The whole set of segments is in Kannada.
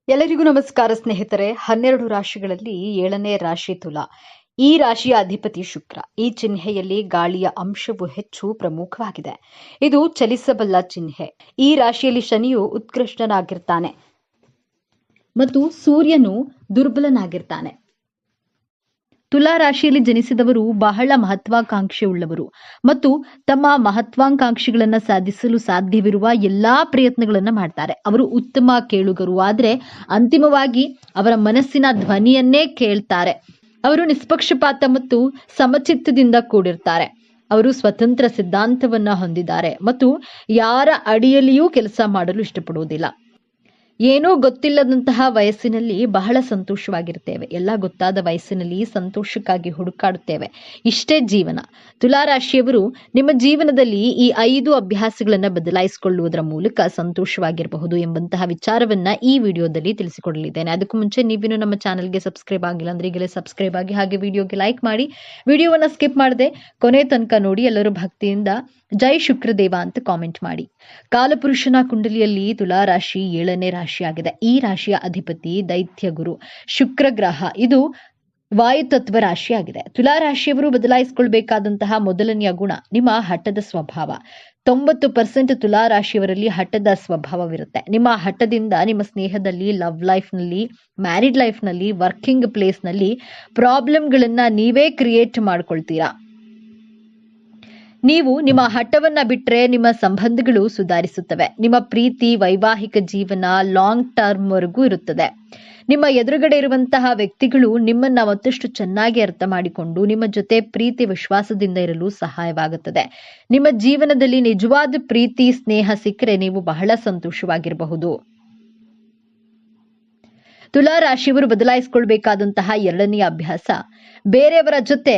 ಎಲ್ಲರಿಗೂ ನಮಸ್ಕಾರ ಸ್ನೇಹಿತರೆ. 12 ರಾಶಿಗಳಲ್ಲಿ 7ನೇ ರಾಶಿ ತುಲಾ. ಈ ರಾಶಿಯ ಅಧಿಪತಿ ಶುಕ್ರ. ಈ ಚಿಹ್ನೆಯಲ್ಲಿ ಗಾಳಿಯ ಅಂಶವು ಹೆಚ್ಚು ಪ್ರಮುಖವಾಗಿದೆ. ಇದು ಚಲಿಸಬಲ್ಲ ಚಿಹ್ನೆ. ಈ ರಾಶಿಯಲ್ಲಿ ಶನಿಯು ಉತ್ಕೃಷ್ಟನಾಗಿರ್ತಾನೆ ಮತ್ತು ಸೂರ್ಯನು ದುರ್ಬಲನಾಗಿರ್ತಾನೆ. ತುಲಾ ರಾಶಿಯಲ್ಲಿ ಜನಿಸಿದವರು ಬಹಳ ಮಹತ್ವಾಕಾಂಕ್ಷೆಯುಳ್ಳವರು ಮತ್ತು ತಮ್ಮ ಮಹತ್ವಾಕಾಂಕ್ಷೆಗಳನ್ನು ಸಾಧಿಸಲು ಸಾಧ್ಯವಿರುವ ಎಲ್ಲಾ ಪ್ರಯತ್ನಗಳನ್ನು ಮಾಡ್ತಾರೆ. ಅವರು ಉತ್ತಮ ಕೇಳುಗರು, ಆದರೆ ಅಂತಿಮವಾಗಿ ಅವರ ಮನಸ್ಸಿನ ಧ್ವನಿಯನ್ನೇ ಕೇಳ್ತಾರೆ. ಅವರು ನಿಷ್ಪಕ್ಷಪಾತ ಮತ್ತು ಸಮಚಿತ್ತದಿಂದ ಕೂಡಿರ್ತಾರೆ. ಅವರು ಸ್ವತಂತ್ರ ಸಿದ್ಧಾಂತವನ್ನ ಹೊಂದಿದ್ದಾರೆ ಮತ್ತು ಯಾರ ಅಡಿಯಲ್ಲಿಯೂ ಕೆಲಸ ಮಾಡಲು ಇಷ್ಟಪಡುವುದಿಲ್ಲ. ಏನೂ ಗೊತ್ತಿಲ್ಲದಂತಹ ವಯಸ್ಸಿನಲ್ಲಿ ಬಹಳ ಸಂತೋಷವಾಗಿರ್ತೇವೆ. ಎಲ್ಲ ಗೊತ್ತಾದ ವಯಸ್ಸಿನಲ್ಲಿ ಸಂತೋಷಕ್ಕಾಗಿ ಹುಡುಕಾಡುತ್ತೇವೆ. ಇಷ್ಟೇ ಜೀವನ. ತುಲಾ ರಾಶಿಯವರು ನಿಮ್ಮ ಜೀವನದಲ್ಲಿ ಈ 5 ಅಭ್ಯಾಸಗಳನ್ನು ಬದಲಾಯಿಸಿಕೊಳ್ಳುವುದರ ಮೂಲಕ ಸಂತೋಷವಾಗಿರಬಹುದು ಎಂಬಂತಹ ವಿಚಾರವನ್ನ ಈ ವಿಡಿಯೋದಲ್ಲಿ ತಿಳಿಸಿಕೊಡಲಿದ್ದೇನೆ. ಅದಕ್ಕೂ ಮುಂಚೆ ನೀವಿನ್ನು ನಮ್ಮ ಚಾನಲ್ಗೆ ಸಬ್ಸ್ಕ್ರೈಬ್ ಆಗಿಲ್ಲ ಅಂದ್ರೆ ಈಗಲೇ ಸಬ್ಸ್ಕ್ರೈಬ್ ಆಗಿ, ಹಾಗೆ ವಿಡಿಯೋಗೆ ಲೈಕ್ ಮಾಡಿ, ವಿಡಿಯೋವನ್ನ ಸ್ಕಿಪ್ ಮಾಡದೆ ಕೊನೆ ತನಕ ನೋಡಿ. ಎಲ್ಲರೂ ಭಕ್ತಿಯಿಂದ ಜೈ ಶುಕ್ರದೇವ ಅಂತ ಕಾಮೆಂಟ್ ಮಾಡಿ. ಕಾಲಪುರುಷನ ಕುಂಡಲಿಯಲ್ಲಿ ತುಲಾ ರಾಶಿ 7ನೇ ರಾಶಿಯಾಗಿದೆ. ಈ ರಾಶಿಯ ಅಧಿಪತಿ ದೈತ್ಯ ಗುರು ಶುಕ್ರ ಗ್ರಹ. ಇದು ವಾಯುತತ್ವ ರಾಶಿಯಾಗಿದೆ. ತುಲಾ ರಾಶಿಯವರು ಬದಲಾಯಿಸಿಕೊಳ್ಬೇಕಾದಂತಹ ಮೊದಲನೆಯ ಗುಣ ನಿಮ್ಮ ಹಠದ ಸ್ವಭಾವ. 90% ತುಲಾ ರಾಶಿಯವರಲ್ಲಿ ಹಠದ ಸ್ವಭಾವವಿರುತ್ತೆ. ನಿಮ್ಮ ಹಠದಿಂದ ನಿಮ್ಮ ಸ್ನೇಹದಲ್ಲಿ, ಲವ್ ಲೈಫ್ನಲ್ಲಿ, ಮ್ಯಾರಿಡ್ ಲೈಫ್ನಲ್ಲಿ, ವರ್ಕಿಂಗ್ ಪ್ಲೇಸ್ನಲ್ಲಿ ಪ್ರಾಬ್ಲಮ್ಗಳನ್ನ ನೀವೇ ಕ್ರಿಯೇಟ್ ಮಾಡ್ಕೊಳ್ತೀರಾ. ನೀವು ನಿಮ್ಮ ಹಠವನ್ನ ಬಿಟ್ರೆ ನಿಮ್ಮ ಸಂಬಂಧಗಳು ಸುಧಾರಿಸುತ್ತವೆ. ನಿಮ್ಮ ಪ್ರೀತಿ, ವೈವಾಹಿಕ ಜೀವನ ಲಾಂಗ್ ಟರ್ಮ್ ವರೆಗೂ ಇರುತ್ತದೆ. ನಿಮ್ಮ ಎದುರುಗಡೆ ಇರುವಂತಹ ವ್ಯಕ್ತಿಗಳು ನಿಮ್ಮನ್ನ ಮತ್ತಷ್ಟು ಚೆನ್ನಾಗಿ ಅರ್ಥ ಮಾಡಿಕೊಂಡು ನಿಮ್ಮ ಜೊತೆ ಪ್ರೀತಿ ವಿಶ್ವಾಸದಿಂದ ಇರಲು ಸಹಾಯವಾಗುತ್ತದೆ. ನಿಮ್ಮ ಜೀವನದಲ್ಲಿ ನಿಜವಾದ ಪ್ರೀತಿ, ಸ್ನೇಹ ಸಿಕ್ಕರೆ ನೀವು ಬಹಳ ಸಂತೋಷವಾಗಿರಬಹುದು. ತುಲಾ ರಾಶಿಯವರು ಬದಲಾಯಿಸಿಕೊಳ್ಬೇಕಾದಂತಹ 2ನೇ ಅಭ್ಯಾಸ, ಬೇರೆಯವರ ಜೊತೆ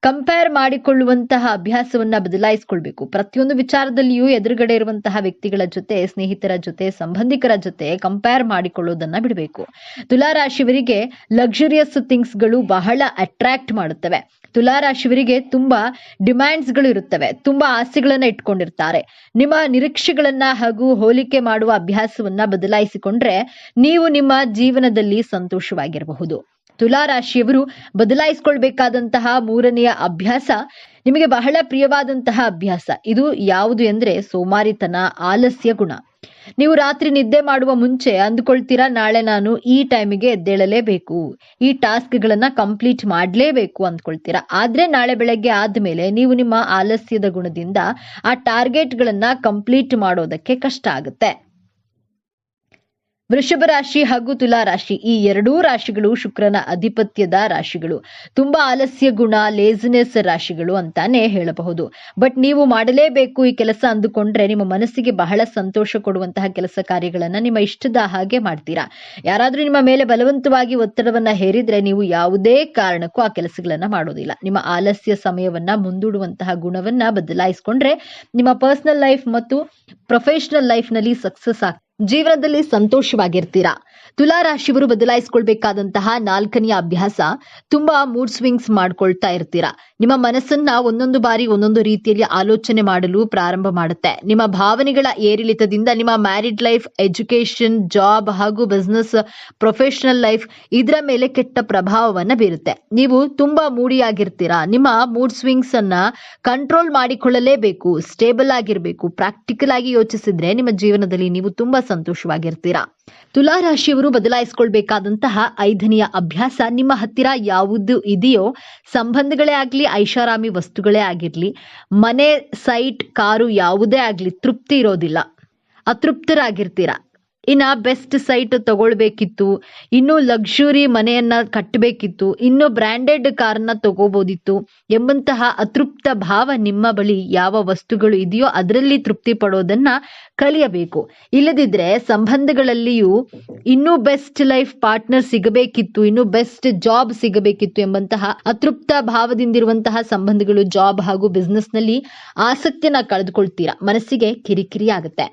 ಕಂಪೇರ್ ಮಾಡಿಕೊಳ್ಳುವಂತಹ ಅಭ್ಯಾಸವನ್ನ ಬದಲಾಯಿಸಿಕೊಳ್ಬೇಕು. ಪ್ರತಿಯೊಂದು ವಿಚಾರದಲ್ಲಿಯೂ ಎದುರುಗಡೆ ಇರುವಂತಹ ವ್ಯಕ್ತಿಗಳ ಜೊತೆ, ಸ್ನೇಹಿತರ ಜೊತೆ, ಸಂಬಂಧಿಕರ ಜೊತೆ ಕಂಪೇರ್ ಮಾಡಿಕೊಳ್ಳೋದನ್ನ ಬಿಡಬೇಕು. ತುಲಾ ರಾಶಿಯವರಿಗೆ ಲಕ್ಸುರಿಯಸ್ ಥಿಂಗ್ಸ್ಗಳು ಬಹಳ ಅಟ್ರಾಕ್ಟ್ ಮಾಡುತ್ತವೆ. ತುಲಾ ರಾಶಿಯವರಿಗೆ ತುಂಬಾ ಡಿಮ್ಯಾಂಡ್ಸ್ಗಳು ಇರುತ್ತವೆ. ತುಂಬಾ ಆಸೆಗಳನ್ನ ಇಟ್ಕೊಂಡಿರ್ತಾರೆ. ನಿಮ್ಮ ನಿರೀಕ್ಷೆಗಳನ್ನ ಹಾಗೂ ಹೋಲಿಕೆ ಮಾಡುವ ಅಭ್ಯಾಸವನ್ನ ಬದಲಾಯಿಸಿಕೊಂಡ್ರೆ ನೀವು ನಿಮ್ಮ ಜೀವನದಲ್ಲಿ ಸಂತೋಷವಾಗಿರಬಹುದು. ತುಲಾ ರಾಶಿಯವರು ಬದಲಾಯಿಸಿಕೊಳ್ಬೇಕಾದಂತಹ 3ನೆಯ ಅಭ್ಯಾಸ ನಿಮಗೆ ಬಹಳ ಪ್ರಿಯವಾದಂತಹ ಅಭ್ಯಾಸ. ಇದು ಯಾವುದು ಎಂದ್ರೆ ಸೋಮಾರಿತನ, ಆಲಸ್ಯ ಗುಣ. ನೀವು ರಾತ್ರಿ ನಿದ್ದೆ ಮಾಡುವ ಮುಂಚೆ ಅಂದುಕೊಳ್ತೀರಾ, ನಾಳೆ ನಾನು ಈ ಟೈಮಿಗೆ ಎದ್ದೇಳಲೇಬೇಕು, ಈ ಟಾಸ್ಕ್ಗಳನ್ನ ಕಂಪ್ಲೀಟ್ ಮಾಡಲೇಬೇಕು ಅಂದ್ಕೊಳ್ತೀರಾ. ಆದ್ರೆ ನಾಳೆ ಬೆಳಗ್ಗೆ ಆದ್ಮೇಲೆ ನೀವು ನಿಮ್ಮ ಆಲಸ್ಯದ ಗುಣದಿಂದ ಆ ಟಾರ್ಗೆಟ್ಗಳನ್ನ ಕಂಪ್ಲೀಟ್ ಮಾಡೋದಕ್ಕೆ ಕಷ್ಟ ಆಗುತ್ತೆ. ವೃಷಭ ರಾಶಿ ಹಾಗೂ ತುಲಾ ರಾಶಿ, ಈ 2 ರಾಶಿಗಳು ಶುಕ್ರನ ಅಧಿಪತ್ಯದ ರಾಶಿಗಳು. ತುಂಬಾ ಆಲಸ್ಯ ಗುಣ, ಲೇಜಿನೆಸ್ ರಾಶಿಗಳು ಅಂತಾನೆ ಹೇಳಬಹುದು. ಬಟ್ ನೀವು ಮಾಡಲೇಬೇಕು ಈ ಕೆಲಸ ಅಂದುಕೊಂಡ್ರೆ ನಿಮ್ಮ ಮನಸ್ಸಿಗೆ ಬಹಳ ಸಂತೋಷ ಕೊಡುವಂತಹ ಕೆಲಸ ಕಾರ್ಯಗಳನ್ನ ನಿಮ್ಮ ಇಷ್ಟದ ಹಾಗೆ ಮಾಡ್ತೀರಾ. ಯಾರಾದ್ರೂ ನಿಮ್ಮ ಮೇಲೆ ಬಲವಂತವಾಗಿ ಒತ್ತಡವನ್ನ ಹೇರಿದ್ರೆ ನೀವು ಯಾವುದೇ ಕಾರಣಕ್ಕೂ ಆ ಕೆಲಸಗಳನ್ನ ಮಾಡೋದಿಲ್ಲ. ನಿಮ್ಮ ಆಲಸ್ಯ ಸಮಯವನ್ನ ಮುಂದೂಡುವಂತಹ ಗುಣವನ್ನ ಬದಲಾಯಿಸಿಕೊಂಡ್ರೆ ನಿಮ್ಮ ಪರ್ಸನಲ್ ಲೈಫ್ ಮತ್ತು ಪ್ರೊಫೆಷನಲ್ ಲೈಫ್ ನಲ್ಲಿ ಸಕ್ಸಸ್ ಜೀವನದಲ್ಲಿ ಸಂತೋಷವಾಗಿರ್ತೀರಾ. ತುಲಾ ರಾಶಿಯವರು ಬದಲಾಯಿಸಿಕೊಳ್ಬೇಕಾದಂತಹ 4ನೆಯ ಅಭ್ಯಾಸ, ತುಂಬಾ ಮೂಡ್ ಸ್ವಿಂಗ್ಸ್ ಮಾಡ್ಕೊಳ್ತಾ ಇರ್ತೀರಾ. ನಿಮ್ಮ ಮನಸ್ಸನ್ನ ಒಂದೊಂದು ಬಾರಿ ಒಂದೊಂದು ರೀತಿಯಲ್ಲಿ ಆಲೋಚನೆ ಮಾಡಲು ಪ್ರಾರಂಭ ಮಾಡುತ್ತೆ. ನಿಮ್ಮ ಭಾವನೆಗಳ ಏರಿಳಿತದಿಂದ ನಿಮ್ಮ ಮ್ಯಾರಿಡ್ ಲೈಫ್, ಎಜುಕೇಶನ್, ಜಾಬ್ ಹಾಗೂ ಬಿಸ್ನೆಸ್, ಪ್ರೊಫೆಷನಲ್ ಲೈಫ್ ಇದರ ಮೇಲೆ ಕೆಟ್ಟ ಪ್ರಭಾವವನ್ನ ಬೀರುತ್ತೆ. ನೀವು ತುಂಬಾ ಮೂಡಿಯಾಗಿರ್ತೀರಾ. ನಿಮ್ಮ ಮೂಡ್ ಸ್ವಿಂಗ್ಸ್ ಅನ್ನ ಕಂಟ್ರೋಲ್ ಮಾಡಿಕೊಳ್ಳಲೇಬೇಕು. ಸ್ಟೇಬಲ್ ಆಗಿರ್ಬೇಕು. ಪ್ರಾಕ್ಟಿಕಲ್ ಆಗಿ ಯೋಚಿಸಿದ್ರೆ ನಿಮ್ಮ ಜೀವನದಲ್ಲಿ ನೀವು ತುಂಬಾ ಸಂತೋಷವಾಗಿರ್ತೀರಾ. ತುಲಾ ರಾಶಿಯವರು ಬದಲಾಯಿಸಿಕೊಳ್ಬೇಕಾದಂತಹ 5ನೆಯ ಅಭ್ಯಾಸ, ನಿಮ್ಮ ಹತ್ತಿರ ಯಾವುದು ಇದೆಯೋ, ಸಂಬಂಧಗಳೇ ಆಗ್ಲಿ, ಐಷಾರಾಮಿ ವಸ್ತುಗಳೇ ಆಗಿರ್ಲಿ, ಮನೆ, ಸೈಟ್, ಕಾರು ಯಾವುದೇ ಆಗ್ಲಿ, ತೃಪ್ತಿ ಇರೋದಿಲ್ಲ. ಅತೃಪ್ತರಾಗಿರ್ತೀರಾ. ಇನ್ನ ಬೆಸ್ಟ್ ಸೈಟ್ ತಗೊಳ್ಬೇಕಿತ್ತು, ಇನ್ನು ಲಕ್ಸುರಿ ಮನೆಯನ್ನ ಕಟ್ಟಬೇಕಿತ್ತು, ಇನ್ನು ಬ್ರ್ಯಾಂಡೆಡ್ ಕಾರ್ನ ತಗೋಬೋದಿತ್ತು ಎಂಬಂತಹ ಅತೃಪ್ತ ಭಾವ ನಿಮ್ಮ ಬಳಿ ಯಾವ ವಸ್ತುಗಳು ಇದೆಯೋ ಅದರಲ್ಲಿ ತೃಪ್ತಿ ಪಡೋದನ್ನ ಕಲಿಯಬೇಕು. ಇಲ್ಲದಿದ್ರೆ ಸಂಬಂಧಗಳಲ್ಲಿಯೂ ಇನ್ನೂ ಬೆಸ್ಟ್ ಲೈಫ್ ಪಾರ್ಟ್ನರ್ ಸಿಗಬೇಕಿತ್ತು, ಇನ್ನು ಬೆಸ್ಟ್ ಜಾಬ್ ಸಿಗಬೇಕಿತ್ತು ಎಂಬಂತಹ ಅತೃಪ್ತ ಭಾವದಿಂದಿರುವಂತಹ ಸಂಬಂಧಗಳು, ಜಾಬ್ ಹಾಗೂ ಬಿಸ್ನೆಸ್ ನಲ್ಲಿ ಆಸಕ್ತಿಯನ್ನ ಕಳೆದುಕೊಳ್ತೀರಾ. ಮನಸ್ಸಿಗೆ ಕಿರಿಕಿರಿ ಆಗುತ್ತೆ.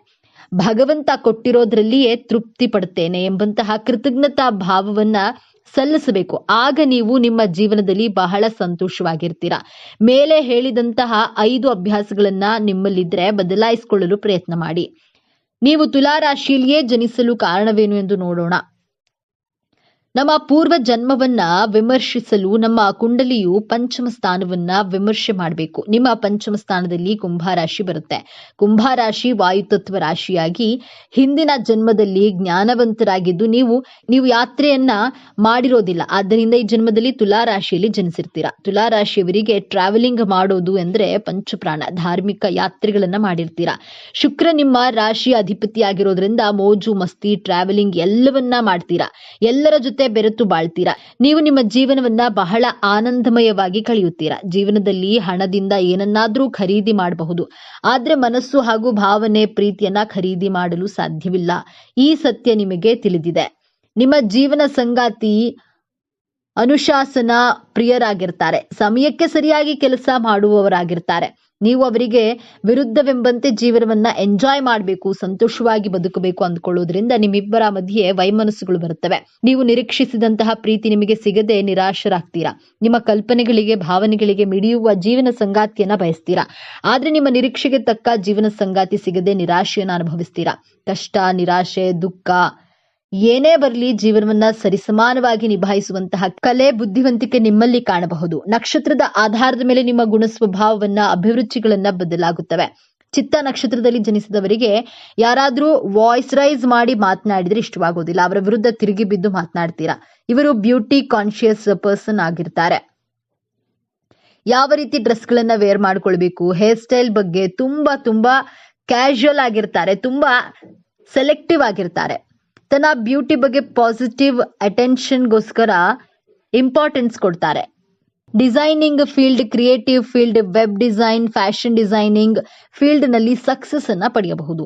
ಭಗವಂತ ಕೊಟ್ಟಿರೋದ್ರಲ್ಲಿಯೇ ತೃಪ್ತಿ ಪಡ್ತೇನೆ ಎಂಬಂತಹ ಕೃತಜ್ಞತಾ ಭಾವವನ್ನ ಸಲ್ಲಿಸಬೇಕು. ಆಗ ನೀವು ನಿಮ್ಮ ಜೀವನದಲ್ಲಿ ಬಹಳ ಸಂತೋಷವಾಗಿರ್ತೀರಾ. ಮೇಲೆ ಹೇಳಿದಂತಹ 5 ಅಭ್ಯಾಸಗಳನ್ನ ನಿಮ್ಮಲ್ಲಿದ್ರೆ ಬದಲಾಯಿಸಿಕೊಳ್ಳಲು ಪ್ರಯತ್ನ ಮಾಡಿ. ನೀವು ತುಲಾ ರಾಶಿಯಲ್ಲಿಯೇ ಜನಿಸಲು ಕಾರಣವೇನು ಎಂದು ನೋಡೋಣ. ನಮ್ಮ ಪೂರ್ವ ಜನ್ಮವನ್ನ ವಿಮರ್ಶಿಸಲು ನಮ್ಮ ಕುಂಡಲಿಯು ಪಂಚಮ ಸ್ಥಾನವನ್ನ ವಿಮರ್ಶೆ ಮಾಡಬೇಕು. ನಿಮ್ಮ ಪಂಚಮ ಸ್ಥಾನದಲ್ಲಿ ಕುಂಭರಾಶಿ ಬರುತ್ತೆ. ಕುಂಭರಾಶಿ ವಾಯುತತ್ವ ರಾಶಿಯಾಗಿ ಹಿಂದಿನ ಜನ್ಮದಲ್ಲಿ ಜ್ಞಾನವಂತರಾಗಿದ್ದು ನೀವು ಯಾತ್ರೆಯನ್ನ ಮಾಡಿರೋದಿಲ್ಲ. ಆದ್ದರಿಂದ ಈ ಜನ್ಮದಲ್ಲಿ ತುಲಾ ರಾಶಿಯಲ್ಲಿ ಜನಿಸಿರ್ತೀರಾ. ತುಲಾ ರಾಶಿಯವರಿಗೆ ಟ್ರಾವೆಲಿಂಗ್ ಮಾಡೋದು ಅಂದ್ರೆ ಪಂಚಪ್ರಾಣ. ಧಾರ್ಮಿಕ ಯಾತ್ರೆಗಳನ್ನ ಮಾಡಿರ್ತೀರಾ. ಶುಕ್ರ ನಿಮ್ಮ ರಾಶಿ ಅಧಿಪತಿ ಆಗಿರೋದ್ರಿಂದ ಮೋಜು ಮಸ್ತಿ ಟ್ರಾವೆಲಿಂಗ್ ಎಲ್ಲವನ್ನ ಮಾಡ್ತೀರಾ. ಎಲ್ಲರ ಜೊತೆ ಬೆರೆತು ಬಾಳ್ತೀರಾ. ನೀವು ನಿಮ್ಮ ಜೀವನವನ್ನ ಬಹಳ ಆನಂದಮಯವಾಗಿ ಕಳೆಯುತ್ತೀರಾ. ಜೀವನದಲ್ಲಿ ಹಣದಿಂದ ಏನನ್ನಾದ್ರೂ ಖರೀದಿ ಮಾಡಬಹುದು, ಆದ್ರೆ ಮನಸ್ಸು ಹಾಗೂ ಭಾವನೆ ಪ್ರೀತಿಯನ್ನ ಖರೀದಿ ಮಾಡಲು ಸಾಧ್ಯವಿಲ್ಲ. ಈ ಸತ್ಯ ನಿಮಗೆ ತಿಳಿದಿದೆ. ನಿಮ್ಮ ಜೀವನ ಸಂಗಾತಿ ಅನುಶಾಸನ ಪ್ರಿಯರಾಗಿರ್ತಾರೆ. ಸಮಯಕ್ಕೆ ಸರಿಯಾಗಿ ಕೆಲಸ ಮಾಡುವವರಾಗಿರ್ತಾರೆ. ನೀವು ಅವರಿಗೆ ವಿರುದ್ಧವೆಂಬಂತೆ ಜೀವನವನ್ನ ಎಂಜಾಯ್ ಮಾಡಬೇಕು, ಸಂತೋಷವಾಗಿ ಬದುಕಬೇಕು ಅಂದ್ಕೊಳ್ಳೋದ್ರಿಂದ ನಿಮ್ಮಿಬ್ಬರ ಮಧ್ಯೆ ವೈಮನಸ್ಸುಗಳು ಬರುತ್ತವೆ. ನೀವು ನಿರೀಕ್ಷಿಸಿದಂತಹ ಪ್ರೀತಿ ನಿಮಗೆ ಸಿಗದೆ ನಿರಾಶರಾಗ್ತೀರಾ. ನಿಮ್ಮ ಕಲ್ಪನೆಗಳಿಗೆ ಭಾವನೆಗಳಿಗೆ ಮಿಡಿಯುವ ಜೀವನ ಸಂಗಾತಿಯನ್ನ ಬಯಸ್ತೀರಾ. ಆದ್ರೆ ನಿಮ್ಮ ನಿರೀಕ್ಷೆಗೆ ತಕ್ಕ ಜೀವನ ಸಂಗಾತಿ ಸಿಗದೆ ನಿರಾಶೆಯನ್ನ ಅನುಭವಿಸ್ತೀರಾ. ಕಷ್ಟ, ನಿರಾಶೆ, ದುಃಖ ಏನೇ ಬರಲಿ ಜೀವನವನ್ನ ಸರಿಸಮಾನವಾಗಿ ನಿಭಾಯಿಸುವಂತಹ ಕಲೆ, ಬುದ್ಧಿವಂತಿಕೆ ನಿಮ್ಮಲ್ಲಿ ಕಾಣಬಹುದು. ನಕ್ಷತ್ರದ ಆಧಾರದ ಮೇಲೆ ನಿಮ್ಮ ಗುಣ ಸ್ವಭಾವವನ್ನ, ಅಭಿರುಚಿಗಳನ್ನ ಬದಲಾಗುತ್ತವೆ. ಚಿತ್ತ ನಕ್ಷತ್ರದಲ್ಲಿ ಜನಿಸಿದವರಿಗೆ ಯಾರಾದ್ರೂ ವಾಯ್ಸ್ ರೈಸ್ ಮಾಡಿ ಮಾತನಾಡಿದ್ರೆ ಇಷ್ಟವಾಗೋದಿಲ್ಲ. ಅವರ ವಿರುದ್ಧ ತಿರುಗಿ ಬಿದ್ದು ಮಾತನಾಡ್ತೀರಾ. ಇವರು ಬ್ಯೂಟಿ ಕಾನ್ಶಿಯಸ್ ಪರ್ಸನ್ ಆಗಿರ್ತಾರೆ. ಯಾವ ರೀತಿ ಡ್ರೆಸ್ಗಳನ್ನ ವೇರ್ ಮಾಡ್ಕೊಳ್ಬೇಕು, ಹೇರ್ ಸ್ಟೈಲ್ ಬಗ್ಗೆ ತುಂಬಾ ಕ್ಯಾಶುಯಲ್ ಆಗಿರ್ತಾರೆ. ತುಂಬಾ ಸೆಲೆಕ್ಟಿವ್ ಆಗಿರ್ತಾರೆ. ತನ್ನ ಬ್ಯೂಟಿ ಬಗ್ಗೆ ಪಾಸಿಟಿವ್ ಅಟೆನ್ಷನ್ಗೋಸ್ಕರ ಇಂಪಾರ್ಟೆನ್ಸ್ ಕೊಡ್ತಾರೆ. Designing field, creative field, web design, fashion designing field ನಲ್ಲಿ ಸಕ್ಸಸ್ ಅನ್ನ ಪಡೆಯಬಹುದು.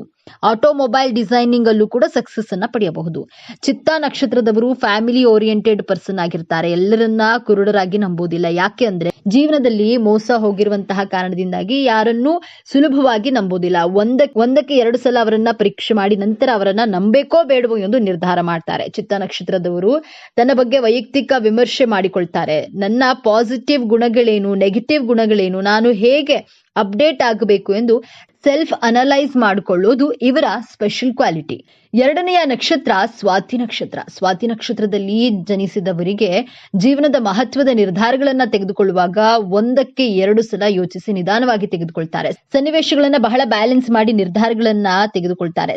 ಆಟೋಮೊಬೈಲ್ ಡಿಸೈನಿಂಗ್ ಅಲ್ಲೂ ಕೂಡ ಸಕ್ಸಸ್ ಅನ್ನ ಪಡೆಯಬಹುದು. ಚಿತ್ತ ನಕ್ಷತ್ರದವರು ಫ್ಯಾಮಿಲಿ ಓರಿಯೆಂಟೆಡ್ ಪರ್ಸನ್ ಆಗಿರ್ತಾರೆ. ಎಲ್ಲರನ್ನ ಕುರುಡರಾಗಿ ನಂಬೋದಿಲ್ಲ. ಯಾಕೆ ಅಂದ್ರೆ ಜೀವನದಲ್ಲಿ ಮೋಸ ಹೋಗಿರುವಂತಹ ಕಾರಣದಿಂದಾಗಿ ಯಾರನ್ನೂ ಸುಲಭವಾಗಿ ನಂಬೋದಿಲ್ಲ. ಒಂದಕ್ಕೆ 2 ಸಲ ಅವರನ್ನ ಪರೀಕ್ಷೆ ಮಾಡಿ ನಂತರ ಅವರನ್ನ ನಂಬೇಕೋ ಬೇಡವೋ ಎಂದು ನಿರ್ಧಾರ ಮಾಡ್ತಾರೆ. ಚಿತ್ತ ನಕ್ಷತ್ರದವರು ತನ್ನ ಬಗ್ಗೆ ವೈಯಕ್ತಿಕ ವಿಮರ್ಶೆ ಮಾಡಿಕೊಳ್ತಾರೆ. ನನ್ನ ಪಾಸಿಟಿವ್ ಗುಣಗಳೇನು, ನೆಗೆಟಿವ್ ಗುಣಗಳೇನು, ನಾನು ಹೇಗೆ ಅಪ್ಡೇಟ್ ಆಗಬೇಕು ಎಂದು ಸೆಲ್ಫ್ ಅನಲೈಸ್ ಮಾಡಿಕೊಳ್ಳೋದು ಇವರ ಸ್ಪೆಷಲ್ ಕ್ವಾಲಿಟಿ. 2ನೆಯ ನಕ್ಷತ್ರ ಸ್ವಾತಿ ನಕ್ಷತ್ರ. ಸ್ವಾತಿ ನಕ್ಷತ್ರದಲ್ಲಿ ಜನಿಸಿದವರಿಗೆ ಜೀವನದ ಮಹತ್ವದ ನಿರ್ಧಾರಗಳನ್ನ ತೆಗೆದುಕೊಳ್ಳುವಾಗ 1ಕ್ಕೆ 2 ಸಲ ಯೋಚಿಸಿ ನಿಧಾನವಾಗಿ ತೆಗೆದುಕೊಳ್ತಾರೆ. ಸನ್ನಿವೇಶಗಳನ್ನ ಬಹಳ ಬ್ಯಾಲೆನ್ಸ್ ಮಾಡಿ ನಿರ್ಧಾರಗಳನ್ನ ತೆಗೆದುಕೊಳ್ತಾರೆ.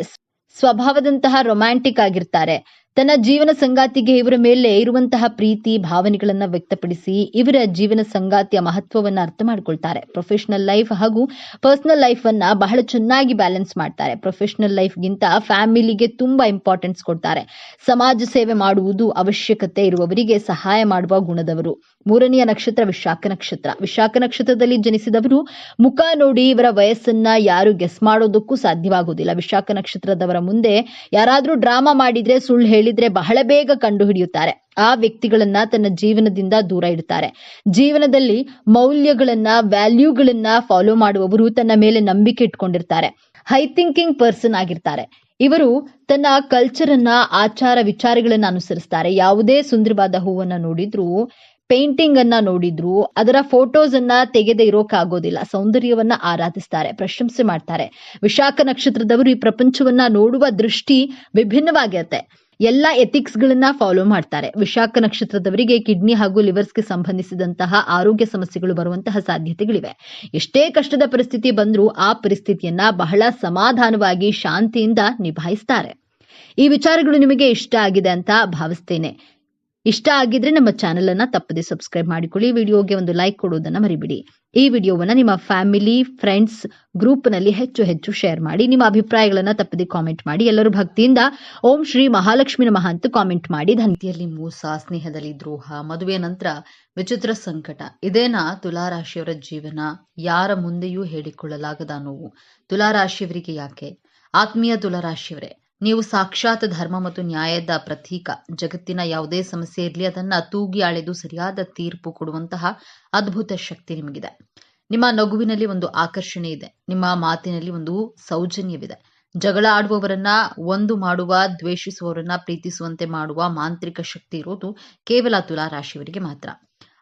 ಸ್ವಭಾವದಂತಹ ರೊಮ್ಯಾಂಟಿಕ್ ಆಗಿರ್ತಾರೆ. ತನ್ನ ಜೀವನ ಸಂಗಾತಿಗೆ ಇವರ ಮೇಲೆ ಇರುವಂತಹ ಪ್ರೀತಿ ಭಾವನೆಗಳನ್ನ ವ್ಯಕ್ತಪಡಿಸಿ ಇವರ ಜೀವನ ಸಂಗಾತಿಯ ಮಹತ್ವವನ್ನ ಅರ್ಥ ಮಾಡ್ಕೊಳ್ತಾರೆ. ಪ್ರೊಫೆಷನಲ್ ಲೈಫ್ ಹಾಗೂ ಪರ್ಸನಲ್ ಲೈಫ್ ಅನ್ನ ಬಹಳ ಚೆನ್ನಾಗಿ ಬ್ಯಾಲೆನ್ಸ್ ಮಾಡ್ತಾರೆ. ಪ್ರೊಫೆಷನಲ್ ಲೈಫ್ಗಿಂತ ಫ್ಯಾಮಿಲಿಗೆ ತುಂಬಾ ಇಂಪಾರ್ಟೆನ್ಸ್ ಕೊಡ್ತಾರೆ. ಸಮಾಜ ಸೇವೆ ಮಾಡುವುದು ಅವಶ್ಯಕತೆ ಇರುವವರಿಗೆ ಸಹಾಯ ಮಾಡುವ ಗುಣದವರು. 3ನೆಯ ನಕ್ಷತ್ರ ವಿಶಾಖ ನಕ್ಷತ್ರ. ವಿಶಾಖ ನಕ್ಷತ್ರದಲ್ಲಿ ಜನಿಸಿದವರು ಮುಖ ನೋಡಿ ಇವರ ವಯಸ್ಸನ್ನ ಯಾರು ಗೆಸ್ ಮಾಡೋದಕ್ಕೂ ಸಾಧ್ಯವಾಗುವುದಿಲ್ಲ. ವಿಶಾಖ ನಕ್ಷತ್ರದವರ ಮುಂದೆ ಯಾರಾದ್ರೂ ಡ್ರಾಮಾ ಮಾಡಿದ್ರೆ, ಸುಳ್ಳು ಹೇಳಿದ್ರೆ ಬಹಳ ಬೇಗ ಕಂಡು ಹಿಡಿಯುತ್ತಾರೆ. ಆ ವ್ಯಕ್ತಿಗಳನ್ನ ತನ್ನ ಜೀವನದಿಂದ ದೂರ ಇಡ್ತಾರೆ. ಜೀವನದಲ್ಲಿ ಮೌಲ್ಯಗಳನ್ನ, ವ್ಯಾಲ್ಯೂಗಳನ್ನ ಫಾಲೋ ಮಾಡುವವರು ತನ್ನ ಮೇಲೆ ನಂಬಿಕೆ ಇಟ್ಕೊಂಡಿರ್ತಾರೆ. ಹೈ ಥಿಂಕಿಂಗ್ ಪರ್ಸನ್ ಆಗಿರ್ತಾರೆ. ಇವರು ತನ್ನ ಕಲ್ಚರ್ ಅನ್ನ, ಆಚಾರ ವಿಚಾರಗಳನ್ನ ಅನುಸರಿಸ್ತಾರೆ. ಯಾವುದೇ ಸುಂದರವಾದ ಹೂವನ್ನ ನೋಡಿದ್ರು, ಪೇಂಟಿಂಗ್ ಅನ್ನ ನೋಡಿದ್ರು ಅದರ ಫೋಟೋಸ್ ಅನ್ನ ತೆಗೆದೇ ಇರೋಕ್ಕಾಗೋದಿಲ್ಲ. ಸೌಂದರ್ಯವನ್ನ ಆರಾಧಿಸ್ತಾರೆ, ಪ್ರಶಂಸೆ ಮಾಡ್ತಾರೆ. ವಿಶಾಖ ನಕ್ಷತ್ರದವರು ಈ ಪ್ರಪಂಚವನ್ನ ನೋಡುವ ದೃಷ್ಟಿ ವಿಭಿನ್ನವಾಗಿರುತ್ತೆ. ಎಲ್ಲ ಎಥಿಕ್ಸ್ ಗಳನ್ನ ಫಾಲೋ ಮಾಡ್ತಾರೆ. ವಿಶಾಖ ನಕ್ಷತ್ರದವರಿಗೆ ಕಿಡ್ನಿ ಹಾಗೂ ಲಿವರ್ಸ್ಗೆ ಸಂಬಂಧಿಸಿದಂತಹ ಆರೋಗ್ಯ ಸಮಸ್ಯೆಗಳು ಬರುವಂತಹ ಸಾಧ್ಯತೆಗಳಿವೆ. ಎಷ್ಟೇ ಕಷ್ಟದ ಪರಿಸ್ಥಿತಿ ಬಂದ್ರೂ ಆ ಪರಿಸ್ಥಿತಿಯನ್ನ ಬಹಳ ಸಮಾಧಾನವಾಗಿ ಶಾಂತಿಯಿಂದ ನಿಭಾಯಿಸ್ತಾರೆ. ಈ ವಿಚಾರಗಳು ನಿಮಗೆ ಇಷ್ಟ ಆಗಿದೆ ಅಂತ ಭಾವಿಸ್ತೇನೆ. ಇಷ್ಟ ಆಗಿದ್ರೆ ನಮ್ಮ ಚಾನೆಲ್ ಅನ್ನ ತಪ್ಪದೆ ಸಬ್ಸ್ಕ್ರೈಬ್ ಮಾಡಿಕೊಳ್ಳಿ. ವಿಡಿಯೋಗೆ ಒಂದು ಲೈಕ್ ಕೊಡುವುದನ್ನ ಮರಿಬಿಡಿ. ಈ ವಿಡಿಯೋವನ್ನ ನಿಮ್ಮ ಫ್ಯಾಮಿಲಿ, ಫ್ರೆಂಡ್ಸ್ ಗ್ರೂಪ್ ನಲ್ಲಿ ಹೆಚ್ಚು ಶೇರ್ ಮಾಡಿ. ನಿಮ್ಮ ಅಭಿಪ್ರಾಯಗಳನ್ನ ತಪ್ಪದೆ ಕಾಮೆಂಟ್ ಮಾಡಿ. ಎಲ್ಲರೂ ಭಕ್ತಿಯಿಂದ ಓಂ ಶ್ರೀ ಮಹಾಲಕ್ಷ್ಮಿ ನಮಃ ಅಂತ ಕಾಮೆಂಟ್ ಮಾಡಿ. ಧನ್ಯತೆಯಲ್ಲಿ ಮೋಸ, ಸ್ನೇಹದಲ್ಲಿ ದ್ರೋಹ, ಮದುವೆಯ ನಂತರ ವಿಚಿತ್ರ ಸಂಕಟ, ಇದೇನಾ ತುಲಾರಾಶಿಯವರ ಜೀವನ? ಯಾರ ಮುಂದೆಯೂ ಹೇಳಿಕೊಳ್ಳಲಾಗದ ನೋವು ತುಲಾರಾಶಿಯವರಿಗೆ ಯಾಕೆ? ಆತ್ಮೀಯ ತುಲಾರಾಶಿಯವರೇ, ನೀವು ಸಾಕ್ಷಾತ್ ಧರ್ಮ ಮತ್ತು ನ್ಯಾಯದ ಪ್ರತೀಕ. ಜಗತ್ತಿನ ಯಾವುದೇ ಸಮಸ್ಯೆ ಇರಲಿ ಅದನ್ನ ತೂಗಿ ಅಳೆದು ಸರಿಯಾದ ತೀರ್ಪು ಕೊಡುವಂತಹ ಅದ್ಭುತ ಶಕ್ತಿ ನಿಮಗಿದೆ. ನಿಮ್ಮ ನಗುವಿನಲ್ಲಿ ಒಂದು ಆಕರ್ಷಣೆ ಇದೆ. ನಿಮ್ಮ ಮಾತಿನಲ್ಲಿ ಒಂದು ಸೌಜನ್ಯವಿದೆ. ಜಗಳ ಆಡುವವರನ್ನ ಒಂದು ಮಾಡುವ, ದ್ವೇಷಿಸುವವರನ್ನ ಪ್ರೀತಿಸುವಂತೆ ಮಾಡುವ ಮಾಂತ್ರಿಕ ಶಕ್ತಿ ಇರೋದು ಕೇವಲ ತುಲಾರಾಶಿಯವರಿಗೆ ಮಾತ್ರ.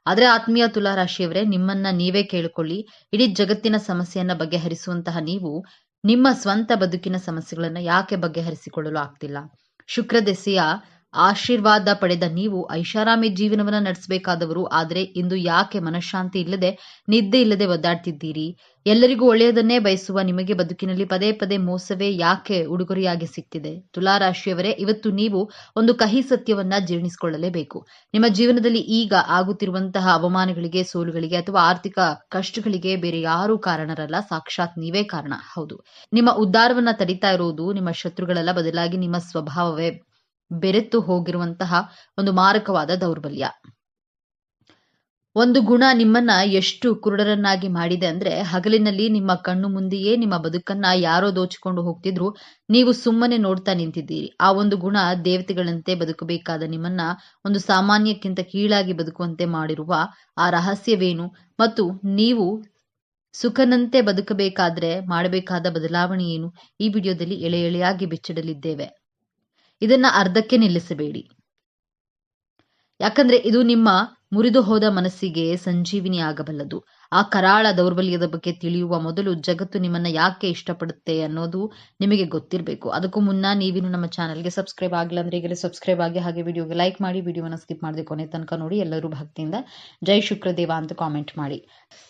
ಆದ್ರೆ ಆತ್ಮೀಯ ತುಲಾರಾಶಿಯವರೇ, ನಿಮ್ಮನ್ನ ನೀವೇ ಕೇಳಿಕೊಳ್ಳಿ. ಇಡೀ ಜಗತ್ತಿನ ಸಮಸ್ಯೆಯನ್ನ ಬಗೆಹರಿಸುವಂತಹ ನೀವು ನಿಮ್ಮ ಸ್ವಂತ ಬದುಕಿನ ಸಮಸ್ಯೆಗಳನ್ನ ಯಾಕೆ ಬಗೆಹರಿಸಿಕೊಳ್ಳಲು ಆಗ್ತಿಲ್ಲ? ಶುಕ್ರ ದೆಸೆಯ ಆಶೀರ್ವಾದ ಪಡೆದ ನೀವು ಐಷಾರಾಮಿ ಜೀವನವನ್ನ ನಡೆಸಬೇಕಾದವರು. ಆದರೆ ಇಂದು ಯಾಕೆ ಮನಃಶಾಂತಿ ಇಲ್ಲದೆ, ನಿದ್ದೆ ಇಲ್ಲದೆ ಒದ್ದಾಡ್ತಿದ್ದೀರಿ? ಎಲ್ಲರಿಗೂ ಒಳ್ಳೆಯದನ್ನೇ ಬಯಸುವ ನಿಮಗೆ ಬದುಕಿನಲ್ಲಿ ಪದೇ ಪದೇ ಮೋಸವೇ ಯಾಕೆ ಉಡುಗೊರೆಯಾಗಿ ಸಿಗ್ತಿದೆ? ತುಲಾರಾಶಿಯವರೇ, ಇವತ್ತು ನೀವು ಒಂದು ಕಹಿ ಸತ್ಯವನ್ನ ಜೀರ್ಣಿಸಿಕೊಳ್ಳಲೇಬೇಕು. ನಿಮ್ಮ ಜೀವನದಲ್ಲಿ ಈಗ ಆಗುತ್ತಿರುವಂತಹ ಅವಮಾನಗಳಿಗೆ, ಸೋಲುಗಳಿಗೆ ಅಥವಾ ಆರ್ಥಿಕ ಕಷ್ಟಗಳಿಗೆ ಬೇರೆ ಯಾರೂ ಕಾರಣರಲ್ಲ, ಸಾಕ್ಷಾತ್ ನೀವೇ ಕಾರಣ. ಹೌದು, ನಿಮ್ಮ ಉದ್ಧಾರವನ್ನ ತಡಿತಾ ಇರುವುದು ನಿಮ್ಮ ಶತ್ರುಗಳಲ್ಲ, ಬದಲಾಗಿ ನಿಮ್ಮ ಸ್ವಭಾವವೇ ಬೆರೆತು ಹೋಗಿರುವಂತಹ ಒಂದು ಮಾರಕವಾದ ದೌರ್ಬಲ್ಯ. ಒಂದು ಗುಣ ನಿಮ್ಮನ್ನ ಎಷ್ಟು ಕುರುಡರನ್ನಾಗಿ ಮಾಡಿದೆ ಅಂದ್ರೆ, ಹಗಲಿನಲ್ಲಿ ನಿಮ್ಮ ಕಣ್ಣು ಮುಂದೆಯೇ ನಿಮ್ಮ ಬದುಕನ್ನ ಯಾರೋ ದೋಚಿಕೊಂಡು ಹೋಗ್ತಿದ್ರು, ನೀವು ಸುಮ್ಮನೆ ನೋಡ್ತಾ ನಿಂತಿದ್ದೀರಿ. ಆ ಒಂದು ಗುಣ ದೇವತೆಗಳಂತೆ ಬದುಕಬೇಕಾದ ನಿಮ್ಮನ್ನ ಒಂದು ಸಾಮಾನ್ಯಕ್ಕಿಂತ ಕೀಳಾಗಿ ಬದುಕುವಂತೆ ಮಾಡಿರುವ ಆ ರಹಸ್ಯವೇನು, ಮತ್ತು ನೀವು ಸುಖನಂತೆ ಬದುಕಬೇಕಾದ್ರೆ ಮಾಡಬೇಕಾದ ಬದಲಾವಣೆ ಏನು, ಈ ವಿಡಿಯೋದಲ್ಲಿ ಎಳೆ ಎಳೆಯಾಗಿ ಬಿಚ್ಚಿಡಲಿದ್ದೇವೆ. ಇದನ್ನ ಅರ್ಧಕ್ಕೆ ನಿಲ್ಲಿಸಬೇಡಿ, ಯಾಕಂದ್ರೆ ಇದು ನಿಮ್ಮ ಮುರಿದು ಹೋದ ಮನಸ್ಸಿಗೆ ಸಂಜೀವಿನಿ ಆಗಬಲ್ಲದು. ಆ ಕರಾಳ ದೌರ್ಬಲ್ಯದ ಬಗ್ಗೆ ತಿಳಿಯುವ ಮೊದಲು ಜಗತ್ತು ನಿಮ್ಮನ್ನ ಯಾಕೆ ಇಷ್ಟಪಡುತ್ತೆ ಅನ್ನೋದು ನಿಮಗೆ ಗೊತ್ತಿರಬೇಕು. ಅದಕ್ಕೂ ಮುನ್ನ ನೀವಿನ್ನು ನಮ್ಮ ಚಾನಲ್ಗೆ ಸಬ್ಸ್ಕ್ರೈಬ್ ಆಗಿಲ್ಲ ಅಂದ್ರೆ ಈಗಲೇ ಸಬ್ಸ್ಕ್ರೈಬ್ ಆಗಿ, ಹಾಗೆ ವಿಡಿಯೋಗೆ ಲೈಕ್ ಮಾಡಿ, ವಿಡಿಯೋನ ಸ್ಕಿಪ್ ಮಾಡದೆ ಕೊನೆ ತನಕ ನೋಡಿ. ಎಲ್ಲರೂ ಭಕ್ತಿಯಿಂದ ಜೈ ಶುಕ್ರದೇವ ಅಂತ ಕಾಮೆಂಟ್ ಮಾಡಿ.